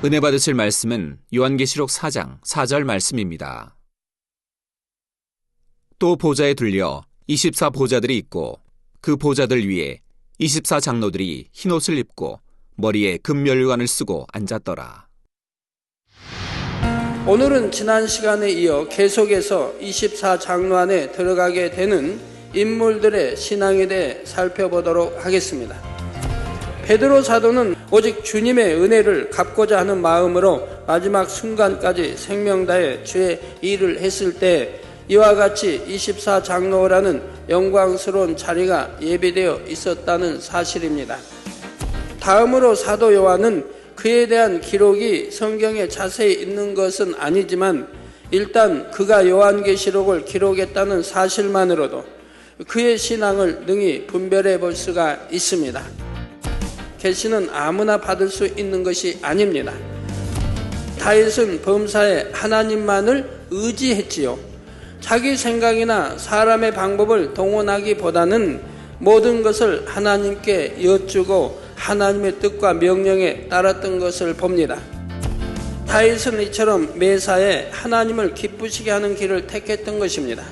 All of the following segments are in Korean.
은혜 받으실 말씀은 요한계시록 4장 4절 말씀입니다. 또 보좌에 둘려 24 보좌들이 있고 그 보좌들 위에 24 장로들이 흰옷을 입고 머리에 금면류관을 쓰고 앉았더라. 오늘은 지난 시간에 이어 계속해서 24 장로 안에 들어가게 되는 인물들의 신앙에 대해 살펴보도록 하겠습니다. 베드로 사도는 오직 주님의 은혜를 갚고자 하는 마음으로 마지막 순간까지 생명 다해 주의 일을 했을 때 이와 같이 24 장로라는 영광스러운 자리가 예비되어 있었다는 사실입니다. 다음으로 사도 요한은 그에 대한 기록이 성경에 자세히 있는 것은 아니지만 일단 그가 요한계시록을 기록했다는 사실만으로도 그의 신앙을 능히 분별해 볼 수가 있습니다. 계시는 아무나 받을 수 있는 것이 아닙니다. 다윗은 범사에 하나님만을 의지했지요. 자기 생각이나 사람의 방법을 동원하기보다는 모든 것을 하나님께 여쭈고 하나님의 뜻과 명령에 따랐던 것을 봅니다. 다윗은 이처럼 매사에 하나님을 기쁘시게 하는 길을 택했던 것입니다.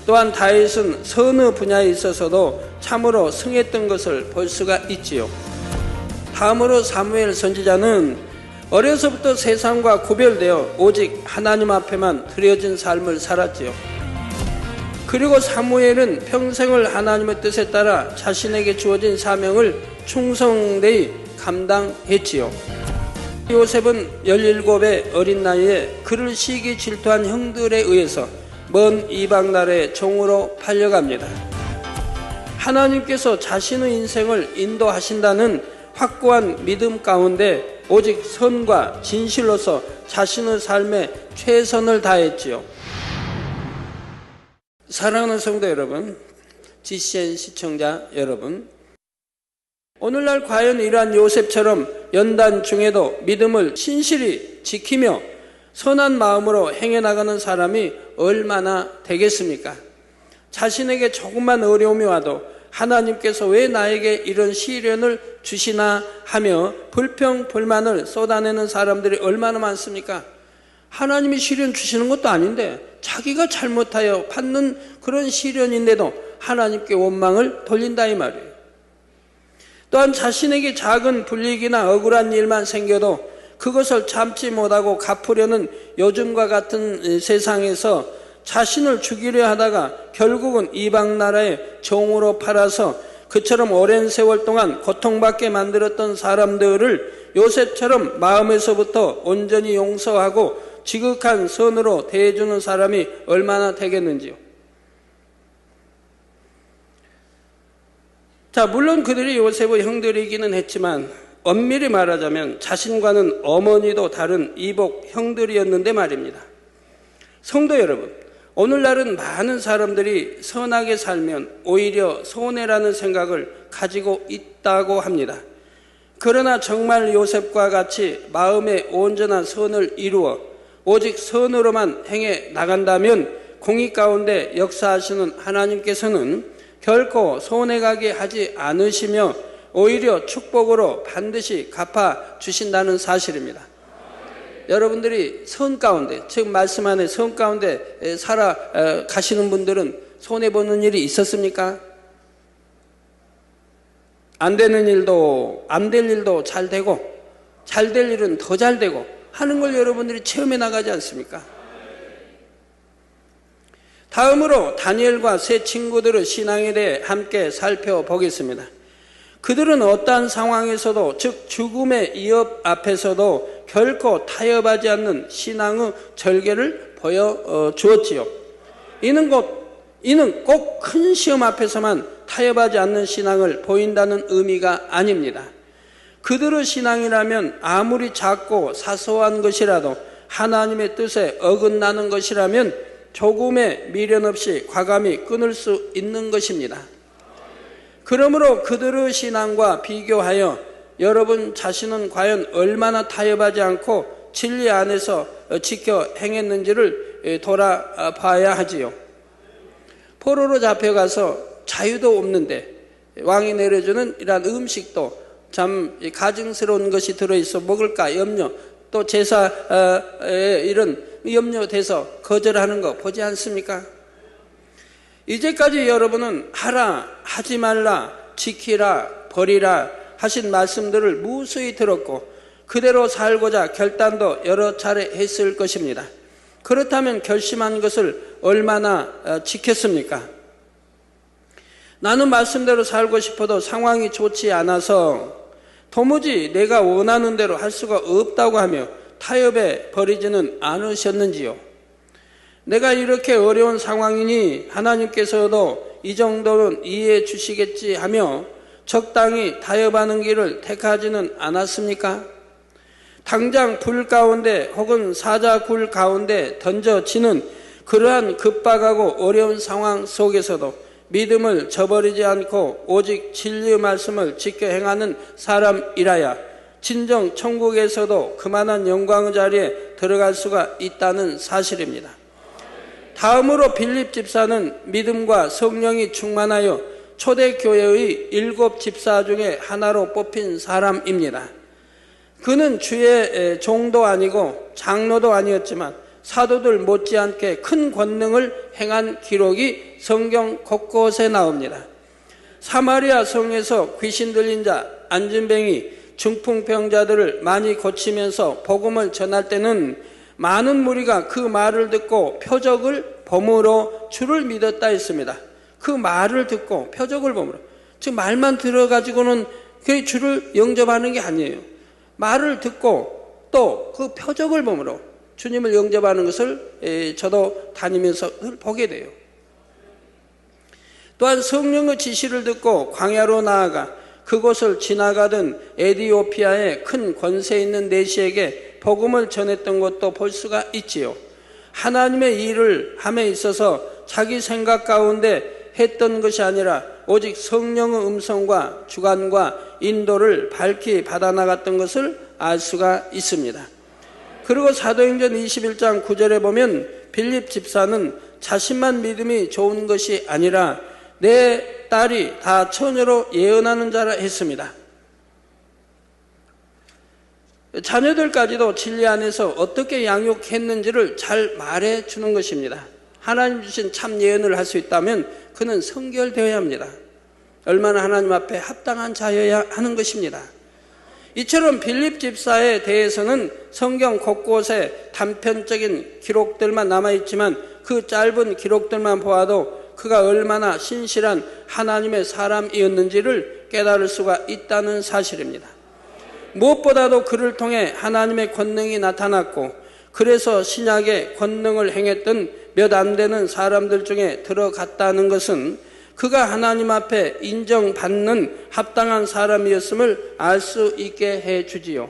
또한 다윗은 선의 분야에 있어서도 참으로 승했던 것을 볼 수가 있지요. 다음으로 사무엘 선지자는 어려서부터 세상과 구별되어 오직 하나님 앞에만 드려진 삶을 살았지요. 그리고 사무엘은 평생을 하나님의 뜻에 따라 자신에게 주어진 사명을 충성되이 감당했지요. 요셉은 17의 어린 나이에 그를 시기 질투한 형들에 의해서 먼 이방 나라의 종으로 팔려갑니다. 하나님께서 자신의 인생을 인도하신다는 확고한 믿음 가운데 오직 선과 진실로서 자신의 삶에 최선을 다했지요. 사랑하는 성도 여러분, GCN 시청자 여러분, 오늘날 과연 이러한 요셉처럼 연단 중에도 믿음을 신실히 지키며 선한 마음으로 행해나가는 사람이 얼마나 되겠습니까? 자신에게 조금만 어려움이 와도 하나님께서 왜 나에게 이런 시련을 주시나 하며 불평, 불만을 쏟아내는 사람들이 얼마나 많습니까? 하나님이 시련 주시는 것도 아닌데 자기가 잘못하여 받는 그런 시련인데도 하나님께 원망을 돌린다 이 말이에요. 또한 자신에게 작은 불이익이나 억울한 일만 생겨도 그것을 참지 못하고 갚으려는 요즘과 같은 세상에서 자신을 죽이려 하다가 결국은 이방 나라의 종으로 팔아서 그처럼 오랜 세월 동안 고통받게 만들었던 사람들을 요셉처럼 마음에서부터 온전히 용서하고 지극한 선으로 대해주는 사람이 얼마나 되겠는지요. 자, 물론 그들이 요셉의 형들이기는 했지만 엄밀히 말하자면 자신과는 어머니도 다른 이복 형들이었는데 말입니다. 성도 여러분, 오늘날은 많은 사람들이 선하게 살면 오히려 손해라는 생각을 가지고 있다고 합니다. 그러나 정말 요셉과 같이 마음의 온전한 선을 이루어 오직 선으로만 행해 나간다면 공의 가운데 역사하시는 하나님께서는 결코 손해가게 하지 않으시며 오히려 축복으로 반드시 갚아주신다는 사실입니다. 여러분들이 선 가운데, 즉 말씀 안에 선 가운데 살아가시는 분들은 손해보는 일이 있었습니까? 안 되는 일도, 안 될 일도 잘 되고 잘 될 일은 더 잘 되고 하는 걸 여러분들이 체험해 나가지 않습니까? 다음으로 다니엘과 세 친구들의 신앙에 대해 함께 살펴보겠습니다. 그들은 어떠한 상황에서도, 즉 죽음의 위협 앞에서도 결코 타협하지 않는 신앙의 절개를 보여주었지요. 이는 꼭 큰 시험 앞에서만 타협하지 않는 신앙을 보인다는 의미가 아닙니다. 그들의 신앙이라면 아무리 작고 사소한 것이라도 하나님의 뜻에 어긋나는 것이라면 조금의 미련 없이 과감히 끊을 수 있는 것입니다. 그러므로 그들의 신앙과 비교하여 여러분 자신은 과연 얼마나 타협하지 않고 진리 안에서 지켜 행했는지를 돌아봐야 하지요. 포로로 잡혀가서 자유도 없는데 왕이 내려주는 이러한 음식도 참 가증스러운 것이 들어있어 먹을까 염려 또 제사에 이런 염려돼서 거절하는 거 보지 않습니까? 이제까지 여러분은 하라, 하지 말라, 지키라, 버리라 하신 말씀들을 무수히 들었고 그대로 살고자 결단도 여러 차례 했을 것입니다. 그렇다면 결심한 것을 얼마나 지켰습니까? 나는 말씀대로 살고 싶어도 상황이 좋지 않아서 도무지 내가 원하는 대로 할 수가 없다고 하며 타협에 버리지는 않으셨는지요? 내가 이렇게 어려운 상황이니 하나님께서도 이 정도는 이해해 주시겠지 하며 적당히 타협하는 길을 택하지는 않았습니까? 당장 불 가운데 혹은 사자굴 가운데 던져지는 그러한 급박하고 어려운 상황 속에서도 믿음을 저버리지 않고 오직 진리의 말씀을 지켜 행하는 사람이라야 진정 천국에서도 그만한 영광의 자리에 들어갈 수가 있다는 사실입니다. 다음으로 빌립 집사는 믿음과 성령이 충만하여 초대교회의 7 집사 중에 하나로 뽑힌 사람입니다. 그는 주의 종도 아니고 장로도 아니었지만 사도들 못지않게 큰 권능을 행한 기록이 성경 곳곳에 나옵니다. 사마리아 성에서 귀신 들린 자, 안진뱅이, 중풍병자들을 많이 고치면서 복음을 전할 때는 많은 무리가 그 말을 듣고 표적을 범으로 주를 믿었다 했습니다. 그 말을 듣고 표적을 범으로, 즉 말만 들어가지고는 그 주를 영접하는 게 아니에요. 말을 듣고 또 그 표적을 범으로 주님을 영접하는 것을 저도 다니면서 보게 돼요. 또한 성령의 지시를 듣고 광야로 나아가 그곳을 지나가던 에디오피아의 큰 권세 있는 내시에게 복음을 전했던 것도 볼 수가 있지요. 하나님의 일을 함에 있어서 자기 생각 가운데 했던 것이 아니라 오직 성령의 음성과 주관과 인도를 밝히 받아나갔던 것을 알 수가 있습니다. 그리고 사도행전 21장 9절에 보면 빌립 집사는 자신만 믿음이 좋은 것이 아니라 내 딸이 다 처녀로 예언하는 자라 했습니다. 자녀들까지도 진리 안에서 어떻게 양육했는지를 잘 말해 주는 것입니다. 하나님 주신 참 예언을 할 수 있다면 그는 성결되어야 합니다. 얼마나 하나님 앞에 합당한 자여야 하는 것입니다. 이처럼 빌립 집사에 대해서는 성경 곳곳에 단편적인 기록들만 남아있지만 그 짧은 기록들만 보아도 그가 얼마나 신실한 하나님의 사람이었는지를 깨달을 수가 있다는 사실입니다. 무엇보다도 그를 통해 하나님의 권능이 나타났고 그래서 신약의 권능을 행했던 몇 안 되는 사람들 중에 들어갔다는 것은 그가 하나님 앞에 인정받는 합당한 사람이었음을 알 수 있게 해주지요.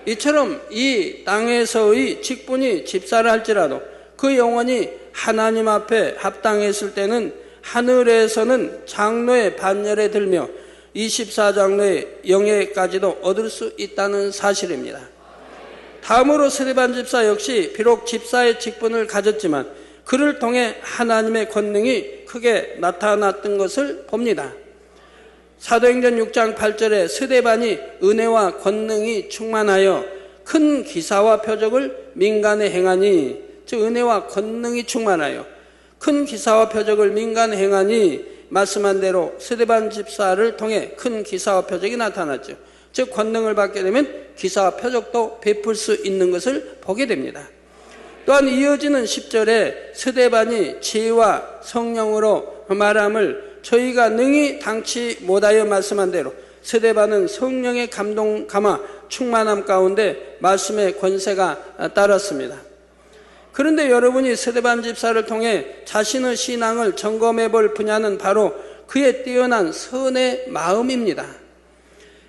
이처럼 이 땅에서의 직분이 집사를 할지라도 그 영혼이 하나님 앞에 합당했을 때는 하늘에서는 장로의 반열에 들며 24장로의 영예까지도 얻을 수 있다는 사실입니다. 다음으로 스데반 집사 역시 비록 집사의 직분을 가졌지만 그를 통해 하나님의 권능이 크게 나타났던 것을 봅니다. 사도행전 6장 8절에 스데반이 은혜와 권능이 충만하여 큰 기사와 표적을 민간에 행하니, 즉 은혜와 권능이 충만하여 큰 기사와 표적을 민간에 행하니 말씀한 대로 스데반 집사를 통해 큰 기사와 표적이 나타났죠. 즉 권능을 받게 되면 기사와 표적도 베풀 수 있는 것을 보게 됩니다. 또한 이어지는 10절에 스데반이 지혜와 성령으로 말함을 저희가 능히 당치 못하여 말씀한 대로 스데반은 성령의 감동 감화 충만함 가운데 말씀의 권세가 따랐습니다. 그런데 여러분이 스데반 집사를 통해 자신의 신앙을 점검해 볼 분야는 바로 그의 뛰어난 선의 마음입니다.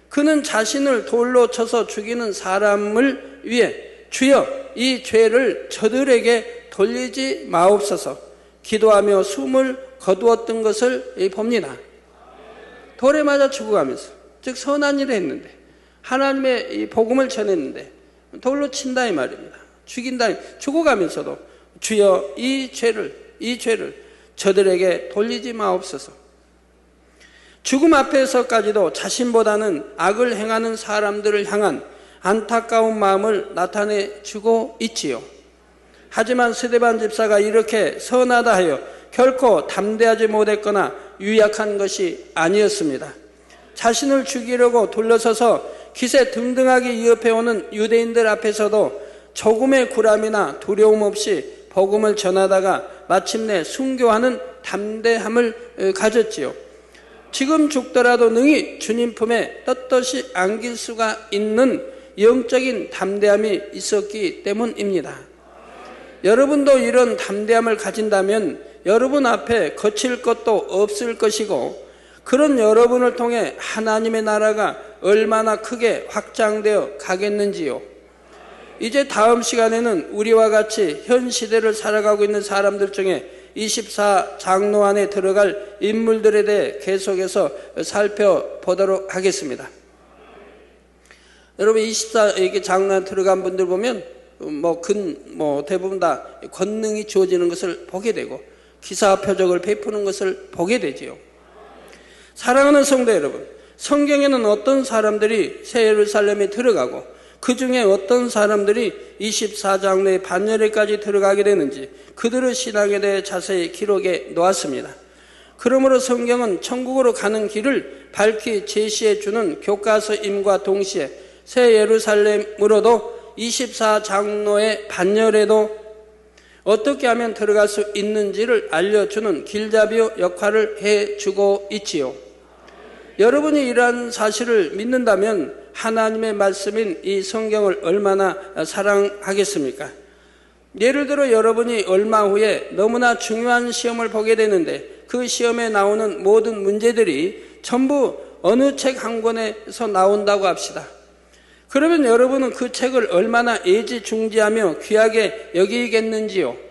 그는 자신을 돌로 쳐서 죽이는 사람을 위해 주여 이 죄를 저들에게 돌리지 마옵소서 기도하며 숨을 거두었던 것을 봅니다. 돌에 맞아 죽어가면서, 즉 선한 일을 했는데 하나님의 이 복음을 전했는데 돌로 친다 이 말입니다. 죽인다, 죽어가면서도 주여 이 죄를 저들에게 돌리지 마옵소서. 죽음 앞에서까지도 자신보다는 악을 행하는 사람들을 향한 안타까운 마음을 나타내 주고 있지요. 하지만 스데반 집사가 이렇게 선하다 하여 결코 담대하지 못했거나 유약한 것이 아니었습니다. 자신을 죽이려고 둘러서서 기세 등등하게 위협해오는 유대인들 앞에서도 조금의 구람이나 두려움 없이 복음을 전하다가 마침내 순교하는 담대함을 가졌지요. 지금 죽더라도 능히 주님 품에 떳떳이 안길 수가 있는 영적인 담대함이 있었기 때문입니다. 여러분도 이런 담대함을 가진다면 여러분 앞에 거칠 것도 없을 것이고, 그런 여러분을 통해 하나님의 나라가 얼마나 크게 확장되어 가겠는지요. 이제 다음 시간에는 우리와 같이 현 시대를 살아가고 있는 사람들 중에 24 장로 안에 들어갈 인물들에 대해 계속해서 살펴보도록 하겠습니다. 여러분 24 장로 안에 들어간 분들 보면 대부분 다 권능이 주어지는 것을 보게 되고 기사 표적을 베푸는 것을 보게 되지요. 사랑하는 성도 여러분, 성경에는 어떤 사람들이 새 예루살렘에 들어가고 그 중에 어떤 사람들이 24장로의 반열에까지 들어가게 되는지 그들의 신앙에 대해 자세히 기록해 놓았습니다. 그러므로 성경은 천국으로 가는 길을 밝히 제시해 주는 교과서임과 동시에 새 예루살렘으로도 24장로의 반열에도 어떻게 하면 들어갈 수 있는지를 알려주는 길잡이 역할을 해주고 있지요. 여러분이 이러한 사실을 믿는다면 하나님의 말씀인 이 성경을 얼마나 사랑하겠습니까? 예를 들어 여러분이 얼마 후에 너무나 중요한 시험을 보게 되는데 그 시험에 나오는 모든 문제들이 전부 어느 책 한 권에서 나온다고 합시다. 그러면 여러분은 그 책을 얼마나 애지중지하며 귀하게 여기겠는지요?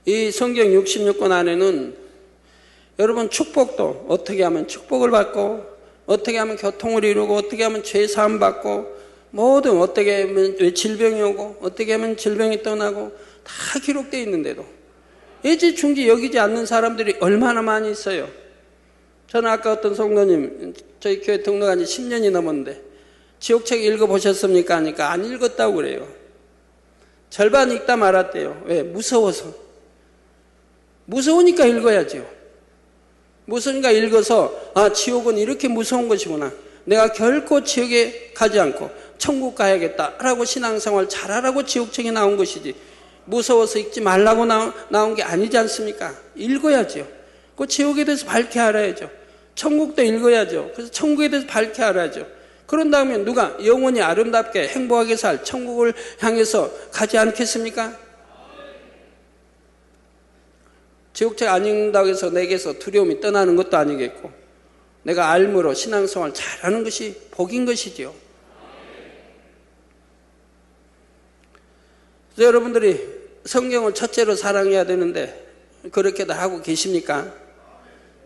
이 성경 66권 안에는 여러분 축복도 어떻게 하면 축복을 받고, 어떻게 하면 교통을 이루고, 어떻게 하면 죄사함 받고, 모든 어떻게 하면 질병이 오고, 어떻게 하면 질병이 떠나고 다 기록되어 있는데도 애지중지 여기지 않는 사람들이 얼마나 많이 있어요. 저는 아까 어떤 성도님 저희 교회 등록한 지 10년이 넘었는데 지옥책 읽어보셨습니까? 하니까 안 읽었다고 그래요. 절반 읽다 말았대요. 왜? 무서워서. 무서우니까 읽어야죠. 무서우니까 읽어서 지옥은 이렇게 무서운 것이구나, 내가 결코 지옥에 가지 않고 천국 가야겠다라고 신앙생활 잘하라고 지옥책이 나온 것이지 무서워서 읽지 말라고 나온 게 아니지 않습니까? 읽어야죠. 그 지옥에 대해서 밝게 알아야죠. 천국도 읽어야죠. 그래서 천국에 대해서 밝게 알아야죠. 그런 다음에 누가 영원히 아름답게 행복하게 살 천국을 향해서 가지 않겠습니까? 지옥책 안 읽는다고 해서 내게서 두려움이 떠나는 것도 아니겠고, 내가 알므로 신앙생활 잘하는 것이 복인 것이지요. 그래서 여러분들이 성경을 첫째로 사랑해야 되는데 그렇게도 하고 계십니까?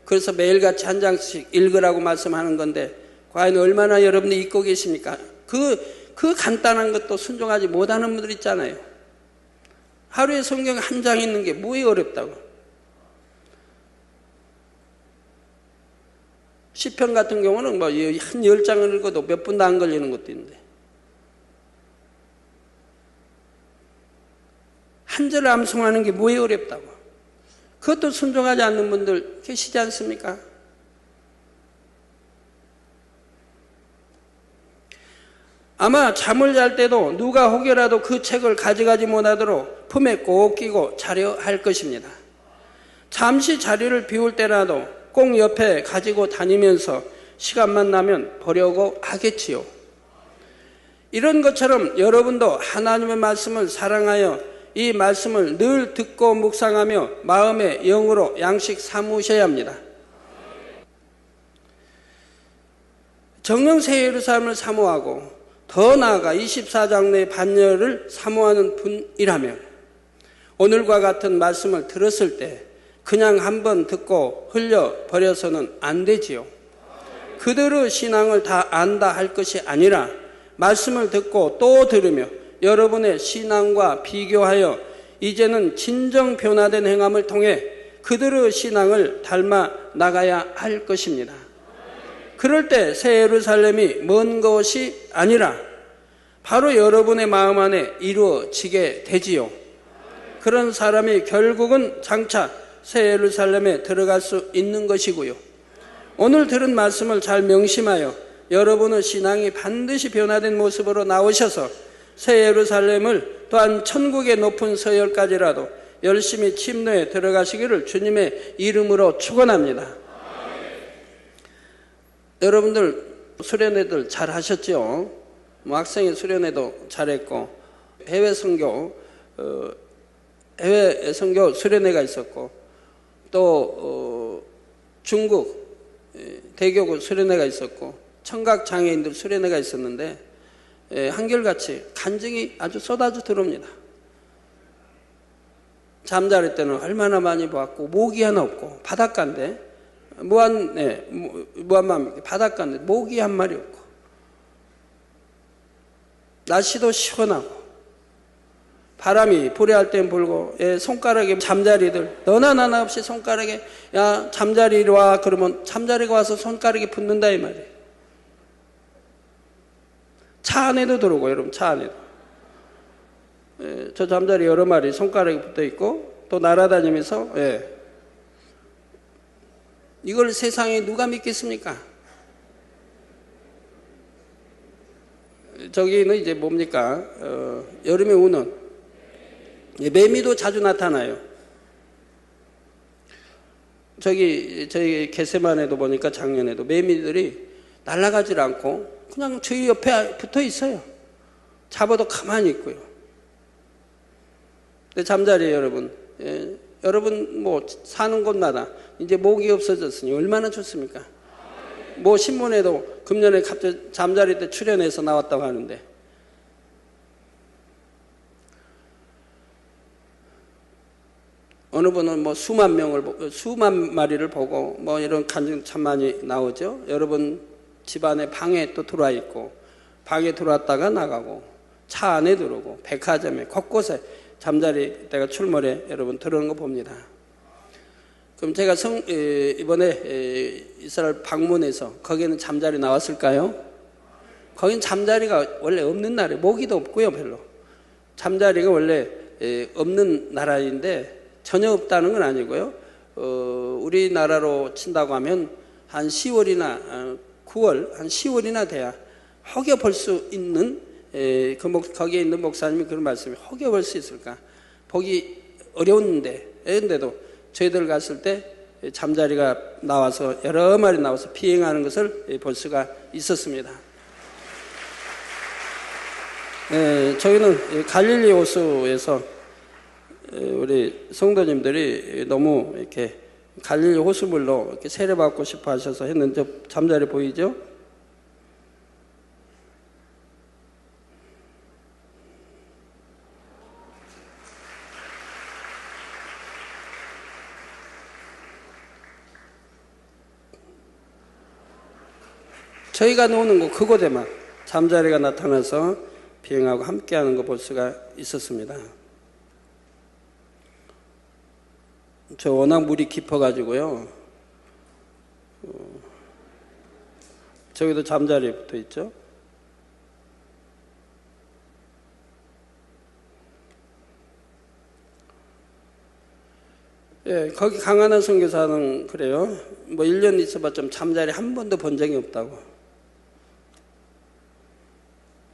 그래서 매일같이 한 장씩 읽으라고 말씀하는 건데 과연 얼마나 여러분이 읽고 계십니까? 그 간단한 것도 순종하지 못하는 분들 있잖아요. 하루에 성경 한 장 읽는 게 뭐에 어렵다고. 시편 같은 경우는 한 10장을 읽어도 몇 분도 안 걸리는 것도 있는데 한 절을 암송하는 게 뭐에 어렵다고. 그것도 순종하지 않는 분들 계시지 않습니까? 아마 잠을 잘 때도 누가 혹여라도 그 책을 가져가지 못하도록 품에 꼭 끼고 자려 할 것입니다. 잠시 자리를 비울 때라도 꼭 옆에 가지고 다니면서 시간만 나면 보려고 하겠지요. 이런 것처럼 여러분도 하나님의 말씀을 사랑하여 이 말씀을 늘 듣고 묵상하며 마음의 영으로 양식 삼으셔야 합니다. 정녕 새 예루살렘을 사모하고 더 나아가 24장로의 반열을 사모하는 분이라면 오늘과 같은 말씀을 들었을 때 그냥 한번 듣고 흘려버려서는 안 되지요. 그들의 신앙을 다 안다 할 것이 아니라 말씀을 듣고 또 들으며 여러분의 신앙과 비교하여 이제는 진정 변화된 행함을 통해 그들의 신앙을 닮아 나가야 할 것입니다. 그럴 때 새 예루살렘이 먼 것이 아니라 바로 여러분의 마음 안에 이루어지게 되지요. 그런 사람이 결국은 장차 새 예루살렘에 들어갈 수 있는 것이고요. 오늘 들은 말씀을 잘 명심하여 여러분의 신앙이 반드시 변화된 모습으로 나오셔서 새 예루살렘을 또한 천국의 높은 서열까지라도 열심히 침노에 들어가시기를 주님의 이름으로 축원합니다. 여러분들 수련회들 잘 하셨죠? 뭐 학생회 수련회도 잘했고 해외 선교 수련회가 있었고 또 중국 대교구 수련회가 있었고 청각 장애인들 수련회가 있었는데 한결같이 간증이 아주 쏟아져 들어옵니다. 잠자리 때는 얼마나 많이 보았고 모기 하나 없고 바닷가인데 무한맘 바닷가인데 모기 한 마리 없고 날씨도 시원하고 바람이 불에할 땐 불고 손가락에 잠자리들 너나 나나 없이 손가락에 야 잠자리 이리 와 그러면 잠자리가 와서 손가락에 붙는다 이 말이에요. 차 안에도 들어오고 여러분 차 안에도 저 잠자리 여러 마리 손가락에 붙어 있고 또 날아다니면서 이걸 세상에 누가 믿겠습니까? 저기는 이제 뭡니까? 여름에 우는 매미도 자주 나타나요. 저희 겟세마네도 보니까 작년에도 매미들이 날아가질 않고 그냥 저희 옆에 붙어 있어요. 잡아도 가만히 있고요. 근데 잠자리에 여러분 뭐 사는 곳마다 이제 모기 없어졌으니 얼마나 좋습니까? 뭐 신문에도 금년에 갑자기 잠자리 때 출연해서 나왔다고 하는데 어느 분은 뭐 수만 마리를 보고 뭐 이런 간증 참 많이 나오죠. 여러분 집안에 방에 또 들어와 있고 방에 들어왔다가 나가고 차 안에 들어오고 백화점에 곳곳에 잠자리 때가 출몰해 여러분 들어오는 거 봅니다. 그럼 제가 이번에 이스라엘 방문해서 거기는 잠자리 나왔을까요? 거긴 잠자리가 원래 없는 나라예요. 모기도 없고요 별로. 잠자리가 원래 없는 나라인데 전혀 없다는 건 아니고요. 우리나라로 친다고 하면 한 10월이나 9월 한 10월이나 돼야 혹여 볼 수 있는 거기에 있는 목사님이 그런 말씀이 혹여 볼 수 있을까? 보기 어려운데 그런데도 저희들 갔을 때 잠자리가 나와서 여러 마리 나와서 비행하는 것을 볼 수가 있었습니다. 저희는 갈릴리 호수에서 우리 성도님들이 너무 이렇게 갈릴리 호수물로 이렇게 세례받고 싶어 하셔서 했는데 잠자리 보이죠? 저희가 노는 곳 그곳에만 잠자리가 나타나서 비행하고 함께하는 거 볼 수가 있었습니다. 저 워낙 물이 깊어가지고요. 저기도 잠자리에 붙어 있죠. 거기 강하나 선교사는 그래요. 뭐 1년 있어봤자 잠자리 한 번도 본 적이 없다고.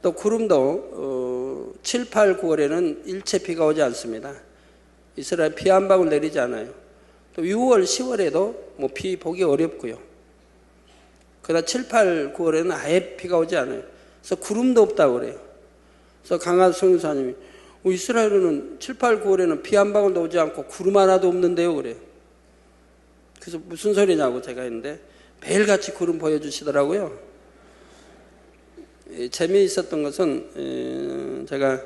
또 구름도 7, 8, 9월에는 일체 비가 오지 않습니다. 이스라엘 비 한 방울 내리지 않아요. 또 6월, 10월에도 뭐 비 보기 어렵고요. 그러나 7, 8, 9월에는 아예 비가 오지 않아요. 그래서 구름도 없다고 그래요. 그래서 강한 선교사님이 이스라엘은 7, 8, 9월에는 비 한 방울도 오지 않고 구름 하나도 없는데요 그래요. 그래서 무슨 소리냐고 제가 했는데 매일같이 구름 보여주시더라고요. 재미있었던 것은 제가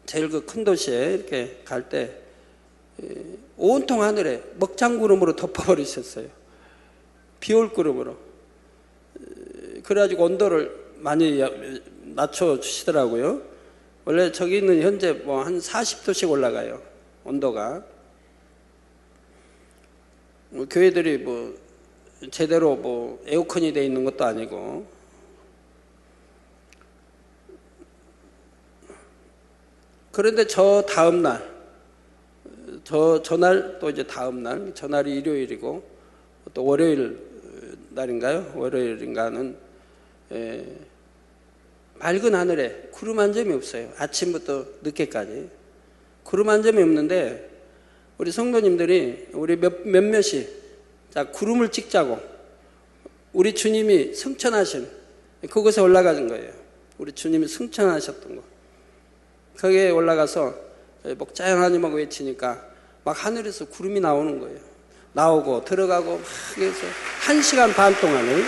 제일 그 큰 도시에 이렇게 갈 때 온통 하늘에 먹장구름으로 덮어버리셨어요. 비올 구름으로. 그래가지고 온도를 많이 낮춰주시더라고요. 원래 저기 있는 현재 뭐 한 40도씩 올라가요. 온도가. 교회들이 뭐 제대로 뭐 에어컨이 돼 있는 것도 아니고, 그런데 저 다음 날, 저날 또 이제 다음 날, 저날이 일요일이고 또 월요일 날인가요? 월요일인가는 맑은 하늘에 구름 한 점이 없어요. 아침부터 늦게까지 구름 한 점이 없는데, 우리 성도님들이 우리 몇몇이 자 구름을 찍자고 우리 주님이 승천하신 그곳에 올라가는 거예요. 우리 주님이 승천하셨던 거, 거기에 올라가서 목자연 하나님하고 외치니까 막 하늘에서 구름이 나오는 거예요. 나오고 들어가고 막 해서 1시간 반 동안을,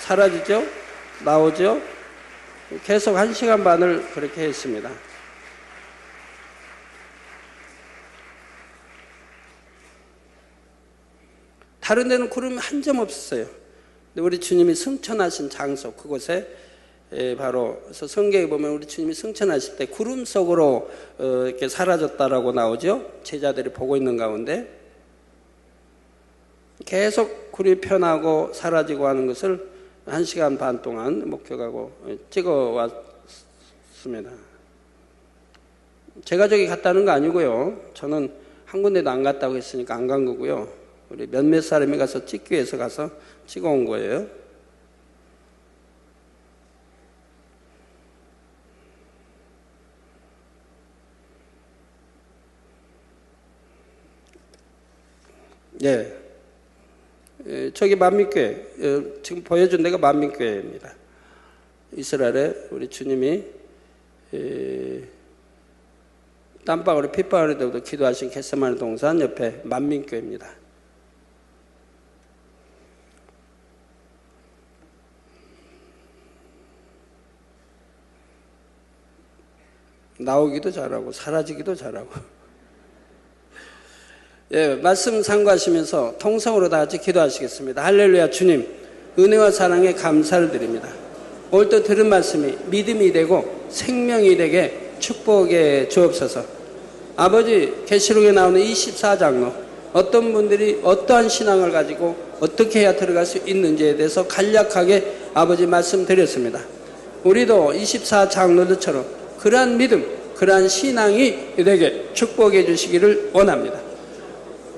사라지죠? 나오죠? 계속 1시간 반을 그렇게 했습니다. 다른 데는 구름이 한 점 없었어요. 근데 우리 주님이 승천하신 장소, 그곳에 바로 성경에 보면 우리 주님이 승천하실 때 구름 속으로 이렇게 사라졌다라고 나오죠. 제자들이 보고 있는 가운데 계속 구름이 편하고 사라지고 하는 것을 1시간 반 동안 목격하고 찍어왔습니다. 제가 저기 갔다는 거 아니고요. 저는 한 군데도 안 갔다고 했으니까 안 간 거고요. 우리 몇몇 사람이 가서 찍기 위해서 가서 찍어온 거예요. 저기 만민교회, 지금 보여준 데가 만민교회입니다. 이스라엘에 우리 주님이 땀방울에 핏방울에 대고도 기도하신 겟세마네 동산 옆에 만민교회입니다. 나오기도 잘하고 사라지기도 잘하고. 말씀 참고하시면서 통성으로 다 같이 기도하시겠습니다. 할렐루야. 주님, 은혜와 사랑에 감사를 드립니다. 오늘 또 들은 말씀이 믿음이 되고 생명이 되게 축복해 주옵소서. 아버지, 계시록에 나오는 24장로, 어떤 분들이 어떠한 신앙을 가지고 어떻게 해야 들어갈 수 있는지에 대해서 간략하게 아버지 말씀드렸습니다. 우리도 24장로들처럼 그러한 믿음, 그러한 신앙이 되게 축복해 주시기를 원합니다.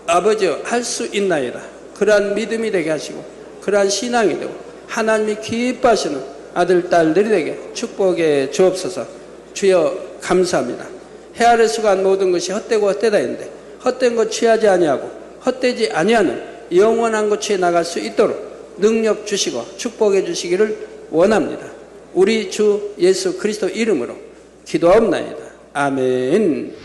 아버지여, 할 수 있나이다. 그러한 믿음이 되게 하시고 그러한 신앙이 되고 하나님이 기뻐하시는 아들, 딸들이 되게 축복해 주옵소서. 주여 감사합니다. 해 아래 수고한 모든 것이 헛되고 헛되다 했는데 헛된 것 취하지 아니하고 헛되지 아니하는 영원한 것 취해 나갈 수 있도록 능력 주시고 축복해 주시기를 원합니다. 우리 주 예수 그리스도 이름으로 기도하옵나이다. 아멘.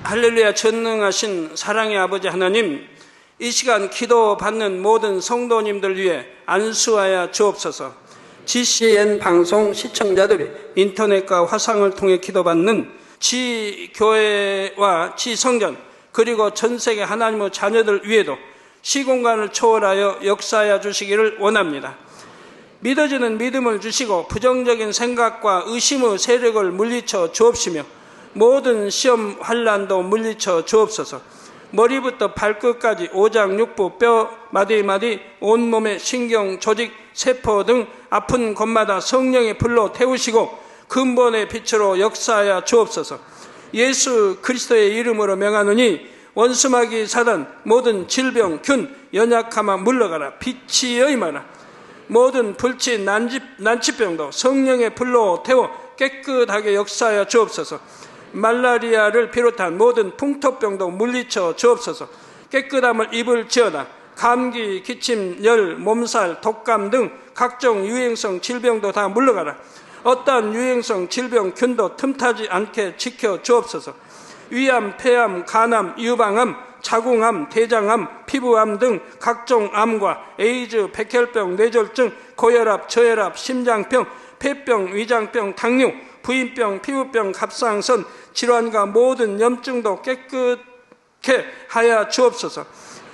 할렐루야. 전능하신 사랑의 아버지 하나님, 이 시간 기도받는 모든 성도님들 위해 안수하여 주옵소서. GCN 방송 시청자들이 인터넷과 화상을 통해 기도받는 지교회와 지성전, 그리고 전세계 하나님의 자녀들 위에도 시공간을 초월하여 역사하여 주시기를 원합니다. 믿어지는 믿음을 주시고 부정적인 생각과 의심의 세력을 물리쳐 주옵시며 모든 시험 환난도 물리쳐 주옵소서. 머리부터 발끝까지 오장육부, 뼈, 마디마디, 온몸의 신경, 조직, 세포 등 아픈 곳마다 성령의 불로 태우시고 근본의 빛으로 역사하여 주옵소서. 예수 그리스도의 이름으로 명하노니 원수마귀 사단, 모든 질병, 균, 연약함아 물러가라. 빛이 임하라. 모든 불치, 난치병도 성령의 불로 태워 깨끗하게 역사하여 주옵소서. 말라리아를 비롯한 모든 풍토병도 물리쳐 주옵소서. 깨끗함을 입을지어다. 감기, 기침, 열, 몸살, 독감 등 각종 유행성 질병도 다 물러가라. 어떠한 유행성 질병, 균도 틈타지 않게 지켜 주옵소서. 위암, 폐암, 간암, 유방암, 자궁암, 대장암, 피부암 등 각종 암과 에이즈, 백혈병, 뇌졸중, 고혈압, 저혈압, 심장병, 폐병, 위장병, 당뇨, 부인병, 피부병, 갑상선, 질환과 모든 염증도 깨끗게 하여 주옵소서.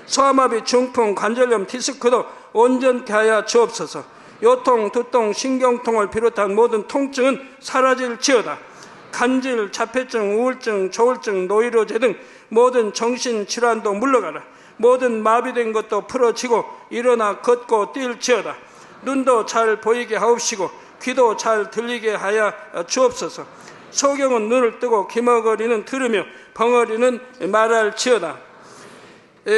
소아마비, 중풍, 관절염, 디스크도 온전케 하여 주옵소서. 요통, 두통, 신경통을 비롯한 모든 통증은 사라질지어다. 간질, 자폐증, 우울증, 조울증, 노이로제 등 모든 정신질환도 물러가라. 모든 마비된 것도 풀어지고 일어나 걷고 뛸지어다. 눈도 잘 보이게 하옵시고 귀도 잘 들리게 하여 주옵소서. 소경은 눈을 뜨고 기머거리는 들으며 벙어리는 말할지어다.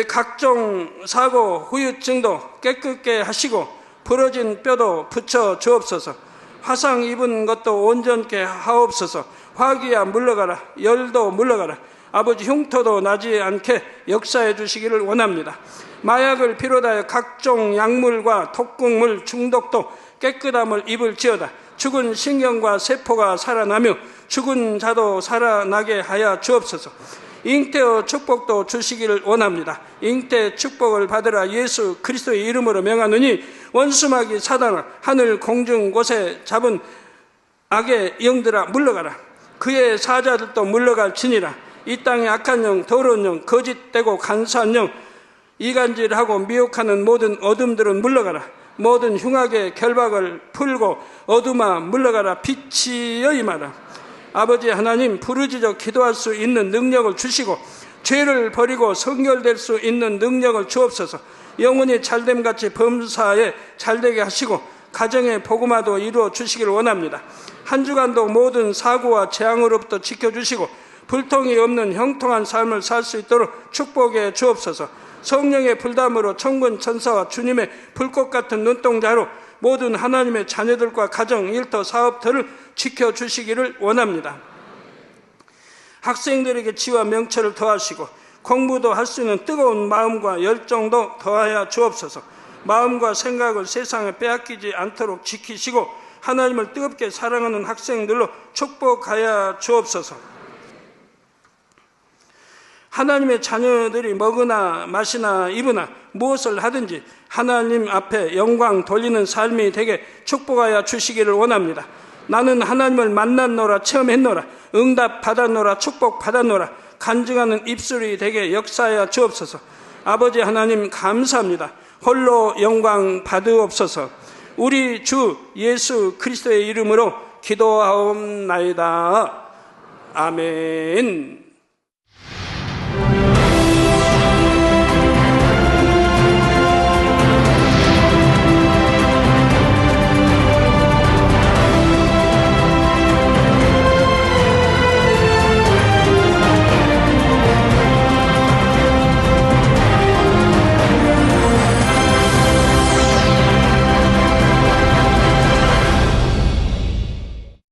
각종 사고, 후유증도 깨끗게 하시고 부러진 뼈도 붙여 주옵소서. 화상 입은 것도 온전케 하옵소서. 화기야 물러가라. 열도 물러가라. 아버지, 흉터도 나지 않게 역사해 주시기를 원합니다. 마약을 비롯하여 각종 약물과 독극물 중독도 깨끗함을 입을지어다. 죽은 신경과 세포가 살아나며 죽은 자도 살아나게 하여 주옵소서. 잉태의 축복도 주시기를 원합니다. 잉태 축복을 받으라. 예수 그리스도의 이름으로 명하노니 원수마귀 사단아, 하늘 공중 곳에 잡은 악의 영들아 물러가라. 그의 사자들도 물러갈지니라. 이 땅의 악한 영, 더러운 영, 거짓되고 간사한 영, 이간질하고 미혹하는 모든 어둠들은 물러가라. 모든 흉악의 결박을 풀고 어둠아 물러가라. 빛이여 임하라. 아버지 하나님, 부르짖어 기도할 수 있는 능력을 주시고 죄를 버리고 성결될 수 있는 능력을 주옵소서. 영혼이 잘됨같이 범사에 잘되게 하시고 가정의 복음화도 이루어 주시기를 원합니다. 한 주간도 모든 사고와 재앙으로부터 지켜주시고 불통이 없는 형통한 삶을 살 수 있도록 축복해 주옵소서. 성령의 불담으로 천군 천사와 주님의 불꽃 같은 눈동자로 모든 하나님의 자녀들과 가정, 일터, 사업터를 지켜주시기를 원합니다. 학생들에게 지와 명철을 더하시고 공부도 할 수 있는 뜨거운 마음과 열정도 더하여 주옵소서. 마음과 생각을 세상에 빼앗기지 않도록 지키시고 하나님을 뜨겁게 사랑하는 학생들로 축복하여 주옵소서. 하나님의 자녀들이 먹으나 마시나 입으나 무엇을 하든지 하나님 앞에 영광 돌리는 삶이 되게 축복하여 주시기를 원합니다. 나는 하나님을 만났노라, 체험했노라, 응답 받았노라, 축복 받았노라, 간증하는 입술이 되게 역사하여 주옵소서. 아버지 하나님 감사합니다. 홀로 영광 받으옵소서. 우리 주 예수 그리스도의 이름으로 기도하옵나이다. 아멘.